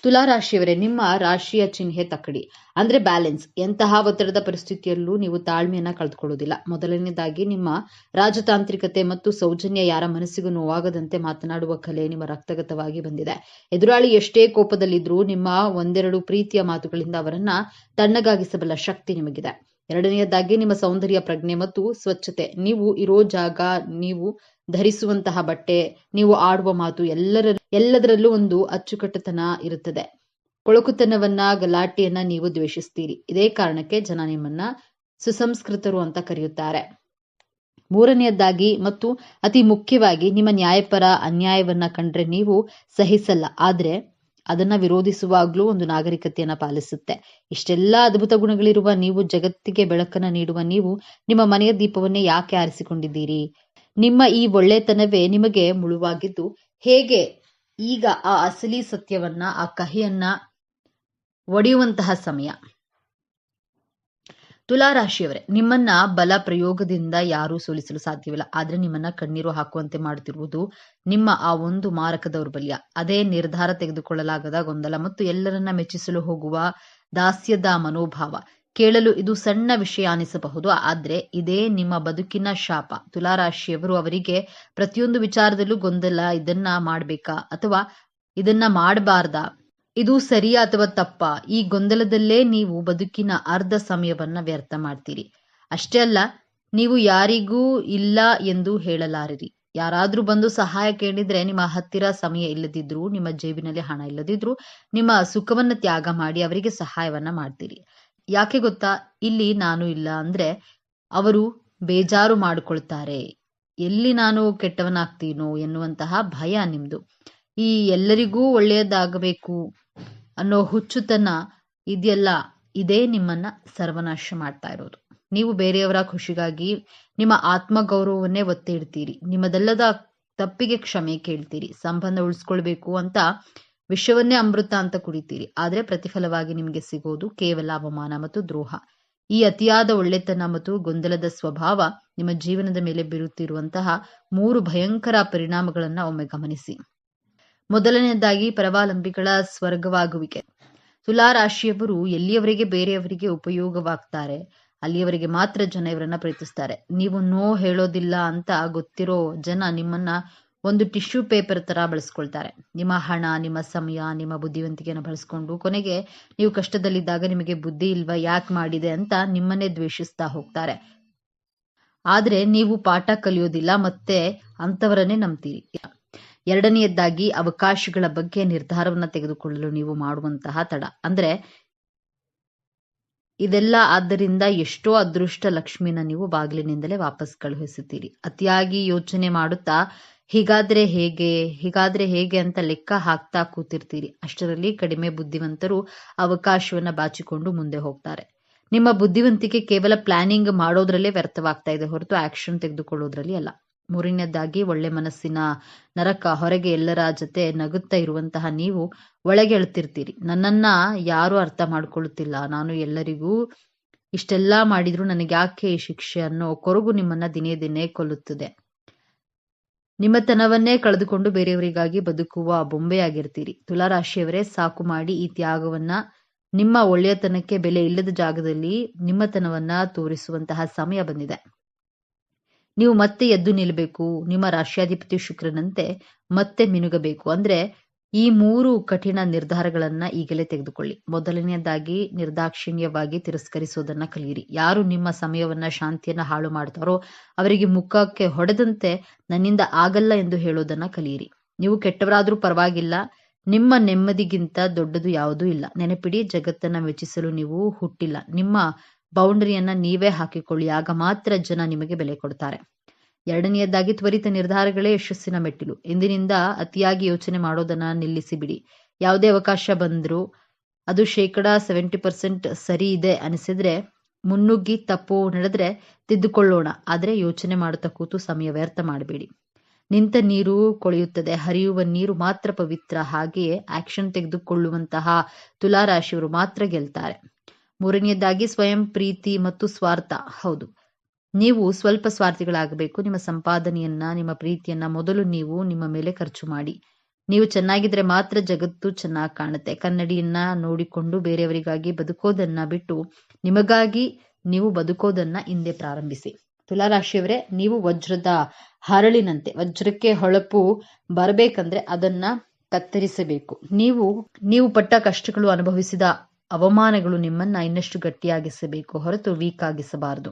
ತುಲಾ ರಾಶಿಯವರೇ, ನಿಮ್ಮ ರಾಶಿಯ ಚಿಹ್ನೆ ತಕ್ಕಡಿ ಅಂದ್ರೆ ಬ್ಯಾಲೆನ್ಸ್. ಎಂತಹ ಒತ್ತಡದ ಪರಿಸ್ಥಿತಿಯಲ್ಲೂ ನೀವು ತಾಳ್ಮೆಯನ್ನ ಕಳೆದುಕೊಳ್ಳುವುದಿಲ್ಲ. ಮೊದಲನೇದಾಗಿ ನಿಮ್ಮ ರಾಜತಾಂತ್ರಿಕತೆ ಮತ್ತು ಸೌಜನ್ಯ. ಯಾರ ಮನಸ್ಸಿಗೂ ನೋವಾಗದಂತೆ ಮಾತನಾಡುವ ಕಲೆ ನಿಮ್ಮ ರಕ್ತಗತವಾಗಿ ಬಂದಿದೆ. ಎದುರಾಳಿ ಎಷ್ಟೇ ಕೋಪದಲ್ಲಿದ್ರೂ ನಿಮ್ಮ ಒಂದೆರಡು ಪ್ರೀತಿಯ ಮಾತುಗಳಿಂದ ಅವರನ್ನ ತಣ್ಣಗಾಗಿಸಬಲ್ಲ ಶಕ್ತಿ ನಿಮಗಿದೆ. ಎರಡನೆಯದಾಗಿ ನಿಮ್ಮ ಸೌಂದರ್ಯ, ಪ್ರಜ್ಞೆ ಮತ್ತು ಸ್ವಚ್ಛತೆ. ನೀವು ಇರೋ ಜಾಗ, ನೀವು ಧರಿಸುವಂತಹ ಬಟ್ಟೆ, ನೀವು ಆಡುವ ಮಾತು, ಎಲ್ಲದರಲ್ಲೂ ಒಂದು ಅಚ್ಚುಕಟ್ಟುತನ ಇರುತ್ತದೆ. ಕೊಳಕುತನವನ್ನ, ಗಲಾಟೆಯನ್ನ ನೀವು ದ್ವೇಷಿಸ್ತೀರಿ. ಇದೇ ಕಾರಣಕ್ಕೆ ಜನ ನಿಮ್ಮನ್ನ ಸುಸಂಸ್ಕೃತರು ಅಂತ ಕರೆಯುತ್ತಾರೆ. ಮೂರನೆಯದಾಗಿ ಮತ್ತು ಅತಿ ಮುಖ್ಯವಾಗಿ, ನಿಮ್ಮ ನ್ಯಾಯಪರ ಅನ್ಯಾಯವನ್ನ ಕಂಡ್ರೆ ನೀವು ಸಹಿಸಲ್ಲ, ಆದ್ರೆ ಅದನ್ನ ವಿರೋಧಿಸುವಾಗ್ಲೂ ಒಂದು ನಾಗರಿಕತೆಯನ್ನ ಪಾಲಿಸುತ್ತೆ. ಇಷ್ಟೆಲ್ಲ ಅದ್ಭುತ ಗುಣಗಳಿರುವ ನೀವು, ಜಗತ್ತಿಗೆ ಬೆಳಕನ್ನ ನೀಡುವ ನೀವು, ನಿಮ್ಮ ಮನೆಯ ದೀಪವನ್ನೇ ಯಾಕೆ ಆರಿಸಿಕೊಂಡಿದ್ದೀರಿ? ನಿಮ್ಮ ಈ ಒಳ್ಳೆತನವೇ ನಿಮಗೆ ಮುಳುವಾಗಿದ್ದು ಹೇಗೆ ಈಗ ಆ ಅಸಲಿ ಸತ್ಯವನ್ನ, ಆ ಕಹಿಯನ್ನ ಒಡೆಯುವಂತಹ ಸಮಯ. ತುಲಾರಾಶಿಯವರೇ, ನಿಮ್ಮನ್ನ ಬಲ ಪ್ರಯೋಗದಿಂದ ಯಾರೂ ಸೋಲಿಸಲು ಸಾಧ್ಯವಿಲ್ಲ. ಆದ್ರೆ ನಿಮ್ಮನ್ನ ಕಣ್ಣೀರು ಹಾಕುವಂತೆ ಮಾಡುತ್ತಿರುವುದು ನಿಮ್ಮ ಆ ಒಂದು ಮಾರಕ ದೌರ್ಬಲ್ಯ. ಅದೇ ನಿರ್ಧಾರ ತೆಗೆದುಕೊಳ್ಳಲಾಗದ ಗೊಂದಲ ಮತ್ತು ಎಲ್ಲರನ್ನ ಮೆಚ್ಚಿಸಲು ಹೋಗುವ ದಾಸ್ಯದ ಮನೋಭಾವ. ಕೇಳಲು ಇದು ಸಣ್ಣ ವಿಷಯ ಅನಿಸಬಹುದು, ಆದ್ರೆ ಇದೇ ನಿಮ್ಮ ಬದುಕಿನ ಶಾಪ. ತುಲಾರಾಶಿಯವರು, ಅವರಿಗೆ ಪ್ರತಿಯೊಂದು ವಿಚಾರದಲ್ಲೂ ಗೊಂದಲ. ಇದನ್ನ ಮಾಡ್ಬೇಕಾ ಅಥವಾ ಇದನ್ನ ಮಾಡಬಾರ್ದಾ? ಇದು ಸರಿಯಾ ಅಥವಾ ತಪ್ಪಾ? ಈ ಗೊಂದಲದಲ್ಲೇ ನೀವು ಬದುಕಿನ ಅರ್ಧ ಸಮಯವನ್ನ ವ್ಯರ್ಥ ಮಾಡ್ತೀರಿ. ಅಷ್ಟೇ ಅಲ್ಲ, ನೀವು ಯಾರಿಗೂ ಇಲ್ಲ ಎಂದು ಹೇಳಲಾರಿರಿ. ಯಾರಾದ್ರೂ ಬಂದು ಸಹಾಯ ಕೇಳಿದ್ರೆ ನಿಮ್ಮ ಹತ್ತಿರ ಸಮಯ ಇಲ್ಲದಿದ್ರು, ನಿಮ್ಮ ಜೇಬಿನಲ್ಲಿ ಹಣ ಇಲ್ಲದಿದ್ರು, ನಿಮ್ಮ ಸುಖವನ್ನ ತ್ಯಾಗ ಮಾಡಿ ಅವರಿಗೆ ಸಹಾಯವನ್ನ ಮಾಡ್ತೀರಿ. ಯಾಕೆ ಗೊತ್ತಾ? ಇಲ್ಲಿ ನಾನು ಇಲ್ಲ ಅಂದ್ರೆ ಅವರು ಬೇಜಾರು ಮಾಡಿಕೊಳ್ತಾರೆ, ಎಲ್ಲಿ ನಾನು ಕೆಟ್ಟವನಾಗ್ತೀನೋ ಎನ್ನುವಂತಹ ಭಯ ನಿಮ್ದು. ಈ ಎಲ್ಲರಿಗೂ ಒಳ್ಳೆಯದಾಗಬೇಕು ಅನ್ನೋ ಹುಚ್ಚುತನ ಇದೆಯಲ್ಲ, ಇದೇ ನಿಮ್ಮನ್ನ ಸರ್ವನಾಶ ಮಾಡ್ತಾ ಇರೋದು. ನೀವು ಬೇರೆಯವರ ಖುಷಿಗಾಗಿ ನಿಮ್ಮ ಆತ್ಮಗೌರವವನ್ನೇ ಒತ್ತಿ ಇಡ್ತೀರಿ. ನಿಮ್ಮದೆಲ್ಲದ ತಪ್ಪಿಗೆ ಕ್ಷಮೆ ಕೇಳ್ತೀರಿ. ಸಂಬಂಧ ಉಳಿಸ್ಕೊಳ್ಬೇಕು ಅಂತ ವಿಷವನ್ನೇ ಅಮೃತ ಅಂತ ಕುಡಿತೀರಿ. ಆದ್ರೆ ಪ್ರತಿಫಲವಾಗಿ ನಿಮಗೆ ಸಿಗೋದು ಕೇವಲ ಅವಮಾನ ಮತ್ತು ದ್ರೋಹ. ಈ ಅತಿಯಾದ ಒಳ್ಳೆತನ ಮತ್ತು ಗೊಂದಲದ ಸ್ವಭಾವ ನಿಮ್ಮ ಜೀವನದ ಮೇಲೆ ಬೀರುತ್ತಿರುವಂತಹ 3 ಭಯಂಕರ ಪರಿಣಾಮಗಳನ್ನ ಒಮ್ಮೆ ಗಮನಿಸಿ. ಮೊದಲನೆಯದಾಗಿ, ಪರಾವಲಂಬಿಗಳ ಸ್ವರ್ಗವಾಗುವಿಕೆ. ತುಲಾರಾಶಿಯವರು ಎಲ್ಲಿಯವರೆಗೆ ಬೇರೆಯವರಿಗೆ ಉಪಯೋಗವಾಗ್ತಾರೆ ಅಲ್ಲಿಯವರೆಗೆ ಮಾತ್ರ ಜನ ಇವರನ್ನ ಪ್ರೀತಿಸ್ತಾರೆ. ನೀವು ನೋ ಹೇಳೋದಿಲ್ಲ ಅಂತ ಗೊತ್ತಿರೋ ಜನ ನಿಮ್ಮನ್ನ ಒಂದು ಟಿಶ್ಯೂ ಪೇಪರ್ ತರ ಬಳಸ್ಕೊಳ್ತಾರೆ. ನಿಮ್ಮ ಹಣ, ನಿಮ್ಮ ಸಮಯ, ನಿಮ್ಮ ಬುದ್ಧಿವಂತಿಕೆಯನ್ನು ಬಳಸ್ಕೊಂಡು ಕೊನೆಗೆ ನೀವು ಕಷ್ಟದಲ್ಲಿದ್ದಾಗ ನಿಮಗೆ ಬುದ್ಧಿ ಇಲ್ವಾ, ಯಾಕೆ ಮಾಡಿದೆ ಅಂತ ನಿಮ್ಮನ್ನೇ ದ್ವೇಷಿಸ್ತಾ ಹೋಗ್ತಾರೆ. ಆದ್ರೆ ನೀವು ಪಾಠ ಕಲಿಯೋದಿಲ್ಲ, ಮತ್ತೆ ಅಂತವರನ್ನೇ ನಂಬ್ತೀರಿ. ಎರಡನೆಯದಾಗಿ, ಅವಕಾಶಗಳ ಬಗ್ಗೆ ನಿರ್ಧಾರವನ್ನ ತೆಗೆದುಕೊಳ್ಳಲು ನೀವು ಮಾಡುವಂತಹ ತಡ. ಅಂದ್ರೆ ಇದೆಲ್ಲ ಆದ್ದರಿಂದ ಎಷ್ಟೋ ಅದೃಷ್ಟ ಲಕ್ಷ್ಮಿನ ನೀವು ಬಾಗಿಲಿನಿಂದಲೇ ವಾಪಸ್ ಕಳುಹಿಸುತ್ತೀರಿ. ಅತಿಯಾಗಿ ಯೋಚನೆ ಮಾಡುತ್ತಾ ಹೀಗಾದ್ರೆ ಹೇಗೆ ಅಂತ ಲೆಕ್ಕ ಹಾಕ್ತಾ ಕೂತಿರ್ತೀರಿ. ಅಷ್ಟರಲ್ಲಿ ಕಡಿಮೆ ಬುದ್ಧಿವಂತರು ಅವಕಾಶವನ್ನ ಬಾಚಿಕೊಂಡು ಮುಂದೆ ಹೋಗ್ತಾರೆ. ನಿಮ್ಮ ಬುದ್ಧಿವಂತಿಕೆ ಕೇವಲ ಪ್ಲಾನಿಂಗ್ ಮಾಡೋದ್ರಲ್ಲೇ ವ್ಯರ್ಥವಾಗ್ತಾ ಇದೆ ಹೊರತು ಆಕ್ಷನ್ ತೆಗೆದುಕೊಳ್ಳೋದ್ರಲ್ಲಿ ಅಲ್ಲ. ಮೂರನೇದಾಗಿ, ಒಳ್ಳೆ ಮನಸ್ಸಿನ ನರಕ. ಹೊರಗೆ ಎಲ್ಲರ ಜೊತೆ ನಗುತ್ತಾ ಇರುವಂತಹ ನೀವು ಒಳಗೆ ಅಳ್ತಿರ್ತೀರಿ. ನನ್ನನ್ನ ಯಾರು ಅರ್ಥ ಮಾಡ್ಕೊಳ್ಳುತ್ತಿಲ್ಲ, ನಾನು ಎಲ್ಲರಿಗೂ ಇಷ್ಟೆಲ್ಲಾ ಮಾಡಿದ್ರು ನನಗೆ ಯಾಕೆ ಈ ಶಿಕ್ಷೆ ಅನ್ನೋ ಕೊರಗು ನಿಮ್ಮನ್ನ ದಿನೇ ದಿನೇ ಕೊಲ್ಲುತ್ತದೆ. ನಿಮ್ಮತನವನ್ನೇ ಕಳೆದುಕೊಂಡು ಬೇರೆಯವರಿಗಾಗಿ ಬದುಕುವ ಬೊಂಬೆಯಾಗಿರ್ತೀರಿ. ತುಲಾರಾಶಿಯವರೇ, ಸಾಕು ಮಾಡಿ ಈ ತ್ಯಾಗವನ್ನ. ನಿಮ್ಮ ಒಳ್ಳೆಯತನಕ್ಕೆ ಬೆಲೆ ಇಲ್ಲದ ಜಾಗದಲ್ಲಿ ನಿಮ್ಮತನವನ್ನ ತೋರಿಸುವಂತಹ ಸಮಯ ಬಂದಿದೆ. ನೀವು ಮತ್ತೆ ಎದ್ದು ನಿಲ್ಲಬೇಕು. ನಿಮ್ಮ ರಾಶ್ಯಾಧಿಪತಿ ಶುಕ್ರನಂತೆ ಮತ್ತೆ ಮಿನುಗಬೇಕು. ಅಂದ್ರೆ ಈ 3 ಕಠಿಣ ನಿರ್ಧಾರಗಳನ್ನ ಈಗಲೇ ತೆಗೆದುಕೊಳ್ಳಿ. ಮೊದಲನೆಯದಾಗಿ, ನಿರ್ದಾಕ್ಷಿಣ್ಯವಾಗಿ ತಿರಸ್ಕರಿಸೋದನ್ನ ಕಲಿಯಿರಿ. ಯಾರು ನಿಮ್ಮ ಸಮಯವನ್ನ, ಶಾಂತಿಯನ್ನ ಹಾಳು ಮಾಡ್ತಾರೋ ಅವರಿಗೆ ಮುಖಕ್ಕೆ ಹೊಡೆದಂತೆ ನನ್ನಿಂದ ಆಗಲ್ಲ ಎಂದು ಹೇಳೋದನ್ನ ಕಲಿಯಿರಿ. ನೀವು ಕೆಟ್ಟವರಾದ್ರೂ ಪರವಾಗಿಲ್ಲ, ನಿಮ್ಮ ನೆಮ್ಮದಿಗಿಂತ ದೊಡ್ಡದು ಯಾವುದೂ ಇಲ್ಲ. ನೆನಪಿಡಿ, ಜಗತ್ತನ್ನ ಮೆಚ್ಚಿಸಲು ನೀವು ಹುಟ್ಟಿಲ್ಲ. ನಿಮ್ಮ ಬೌಂಡರಿಯನ್ನ ನೀವೇ ಹಾಕಿಕೊಳ್ಳಿ. ಆಗ ಮಾತ್ರ ಜನ ನಿಮಗೆ ಬೆಲೆ ಕೊಡ್ತಾರೆ. ಎರಡನೆಯದಾಗಿ, ತ್ವರಿತ ನಿರ್ಧಾರಗಳೇ ಯಶಸ್ಸಿನ ಮೆಟ್ಟಿಲು. ಇಂದಿನಿಂದ ಅತಿಯಾಗಿ ಯೋಚನೆ ಮಾಡೋದನ್ನ ನಿಲ್ಲಿಸಿ ಬಿಡಿ. ಯಾವುದೇ ಅವಕಾಶ ಬಂದ್ರೂ ಅದು 70% ಸರಿ ಇದೆ ಅನಿಸಿದ್ರೆ ಮುನ್ನುಗ್ಗಿ, ತಪ್ಪು ನಡೆದ್ರೆ ತಿದ್ದುಕೊಳ್ಳೋಣ. ಆದ್ರೆ ಯೋಚನೆ ಮಾಡುತ್ತಾ ಕೂತು ಸಮಯ ವ್ಯರ್ಥ ಮಾಡಬೇಡಿ. ನಿಂತ ನೀರು ಕೊಳೆಯುತ್ತದೆ, ಹರಿಯುವ ನೀರು ಮಾತ್ರ ಪವಿತ್ರ. ಹಾಗೆಯೇ ಆಕ್ಷನ್ ತೆಗೆದುಕೊಳ್ಳುವಂತಹ ತುಲಾರಾಶಿಯವರು ಮಾತ್ರ ಗೆಲ್ತಾರೆ. ಮೂರನೆಯದಾಗಿ, ಸ್ವಯಂ ಪ್ರೀತಿ ಮತ್ತು ಸ್ವಾರ್ಥ. ಹೌದು, ನೀವು ಸ್ವಲ್ಪ ಸ್ವಾರ್ಥಿಗಳಾಗಬೇಕು. ನಿಮ್ಮ ಸಂಪಾದನೆಯನ್ನ, ನಿಮ್ಮ ಪ್ರೀತಿಯನ್ನ ಮೊದಲು ನೀವು ನಿಮ್ಮ ಮೇಲೆ ಖರ್ಚು ಮಾಡಿ. ನೀವು ಚೆನ್ನಾಗಿದ್ರೆ ಮಾತ್ರ ಜಗತ್ತು ಚೆನ್ನಾಗಿ ಕಾಣುತ್ತೆ. ಕನ್ನಡಿಯನ್ನ ನೋಡಿಕೊಂಡು ಬೇರೆಯವರಿಗಾಗಿ ಬದುಕೋದನ್ನ ಬಿಟ್ಟು ನಿಮಗಾಗಿ ನೀವು ಬದುಕೋದನ್ನ ಹಿಂದೆ ಪ್ರಾರಂಭಿಸಿ. ತುಲಾರಾಶಿಯವರೇ, ನೀವು ವಜ್ರದ ಹರಳಿನಂತೆ. ವಜ್ರಕ್ಕೆ ಹೊಳಪು ಬರಬೇಕಂದ್ರೆ ಅದನ್ನ ಕತ್ತರಿಸಬೇಕು. ನೀವು ಪಟ್ಟ ಕಷ್ಟಗಳು, ಅನುಭವಿಸಿದ ಅವಮಾನಗಳು ನಿಮ್ಮನ್ನ ಇನ್ನಷ್ಟು ಗಟ್ಟಿಯಾಗಿಸಬೇಕು ಹೊರತು ವೀಕ್ ಆಗಿಸಬಾರದು.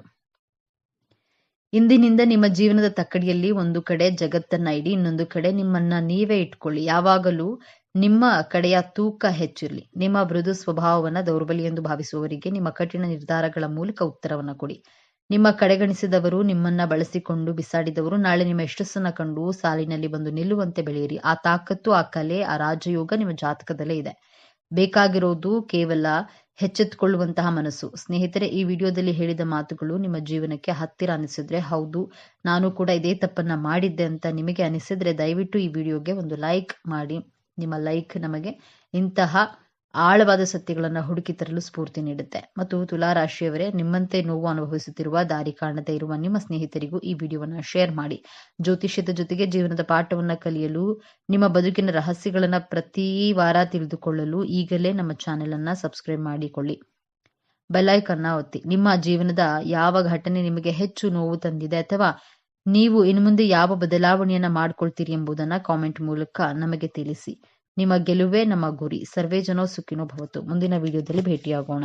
ಇಂದಿನಿಂದ ನಿಮ್ಮ ಜೀವನದ ತಕ್ಕಡಿಯಲ್ಲಿ ಒಂದು ಕಡೆ ಜಗತ್ತನ್ನ ಇಡಿ, ಇನ್ನೊಂದು ಕಡೆ ನಿಮ್ಮನ್ನ ನೀವೇ ಇಟ್ಕೊಳ್ಳಿ. ಯಾವಾಗಲೂ ನಿಮ್ಮ ಕಡೆಯ ತೂಕ ಹೆಚ್ಚಿರಲಿ. ನಿಮ್ಮ ಮೃದು ಸ್ವಭಾವವನ್ನ ದೌರ್ಬಲ್ಯ ಎಂದು ಭಾವಿಸುವವರಿಗೆ ನಿಮ್ಮ ಕಠಿಣ ನಿರ್ಧಾರಗಳ ಮೂಲಕ ಉತ್ತರವನ್ನ ಕೊಡಿ. ನಿಮ್ಮ ಕಡೆಗಣಿಸಿದವರು, ನಿಮ್ಮನ್ನ ಬಳಸಿಕೊಂಡು ಬಿಸಾಡಿದವರು ನಾಳೆ ನಿಮ್ಮ ಯಶಸ್ಸನ್ನ ಕಂಡು ಸಾಲಿನಲ್ಲಿ ಬಂದು ನಿಲ್ಲುವಂತೆ ಬೆಳೆಯಿರಿ. ಆ ತಾಕತ್ತು, ಆ ಕಲೆ, ಆ ರಾಜಯೋಗ ನಿಮ್ಮ ಜಾತಕದಲ್ಲೇ ಇದೆ. ಬೇಕಾಗಿರೋದು ಕೇವಲ ಎಚ್ಚೆತ್ತುಕೊಳ್ಳುವಂತಹ ಮನಸ್ಸು. ಸ್ನೇಹಿತರೆ, ಈ ವಿಡಿಯೋದಲ್ಲಿ ಹೇಳಿದ ಮಾತುಗಳು ನಿಮ್ಮ ಜೀವನಕ್ಕೆ ಹತ್ತಿರ ಅನಿಸಿದ್ರೆ, ಹೌದು ನಾನು ಕೂಡ ಇದೇ ತಪ್ಪನ್ನ ಮಾಡಿದ್ದೆ ಅಂತ ನಿಮಗೆ ಅನಿಸಿದ್ರೆ ದಯವಿಟ್ಟು ಈ ವಿಡಿಯೋಗೆ ಒಂದು ಲೈಕ್ ಮಾಡಿ. ನಿಮ್ಮ ಲೈಕ್ ನಮಗೆ ಇಂತಹ ಆಳವಾದ ಸತ್ಯಗಳನ್ನು ಹುಡುಕಿ ತರಲು ಸ್ಫೂರ್ತಿ ನೀಡುತ್ತೆ. ಮತ್ತು ತುಲಾರಾಶಿಯವರೇ, ನಿಮ್ಮಂತೆ ನೋವು ಅನುಭವಿಸುತ್ತಿರುವ, ದಾರಿ ಕಾಣದೇ ಇರುವ ನಿಮ್ಮ ಸ್ನೇಹಿತರಿಗೂ ಈ ವಿಡಿಯೋವನ್ನ ಶೇರ್ ಮಾಡಿ. ಜ್ಯೋತಿಷ್ಯದ ಜೊತೆಗೆ ಜೀವನದ ಪಾಠವನ್ನ ಕಲಿಯಲು, ನಿಮ್ಮ ಬದುಕಿನ ರಹಸ್ಯಗಳನ್ನ ಪ್ರತಿ ವಾರ ತಿಳಿದುಕೊಳ್ಳಲು ಈಗಲೇ ನಮ್ಮ ಚಾನೆಲ್ ಅನ್ನ ಸಬ್ಸ್ಕ್ರೈಬ್ ಮಾಡಿಕೊಳ್ಳಿ. ಬೆಲ್ ಐಕಾನ್ ಒತ್ತಿ. ನಿಮ್ಮ ಜೀವನದ ಯಾವ ಘಟನೆ ನಿಮಗೆ ಹೆಚ್ಚು ನೋವು ತಂದಿದೆ ಅಥವಾ ನೀವು ಇನ್ನು ಮುಂದೆ ಯಾವ ಬದಲಾವಣೆಯನ್ನ ಮಾಡ್ಕೊಳ್ತೀರಿ ಎಂಬುದನ್ನ ಕಾಮೆಂಟ್ ಮೂಲಕ ನಮಗೆ ತಿಳಿಸಿ. ನಿಮ್ಮ ಗೆಲುವೇ ನಮ್ಮ ಗುರಿ. ಸರ್ವೇ ಜನೋ ಸುಖಿನೋ ಭವತು. ಮುಂದಿನ ವಿಡಿಯೋದಲ್ಲಿ ಭೇಟಿಯಾಗೋಣ.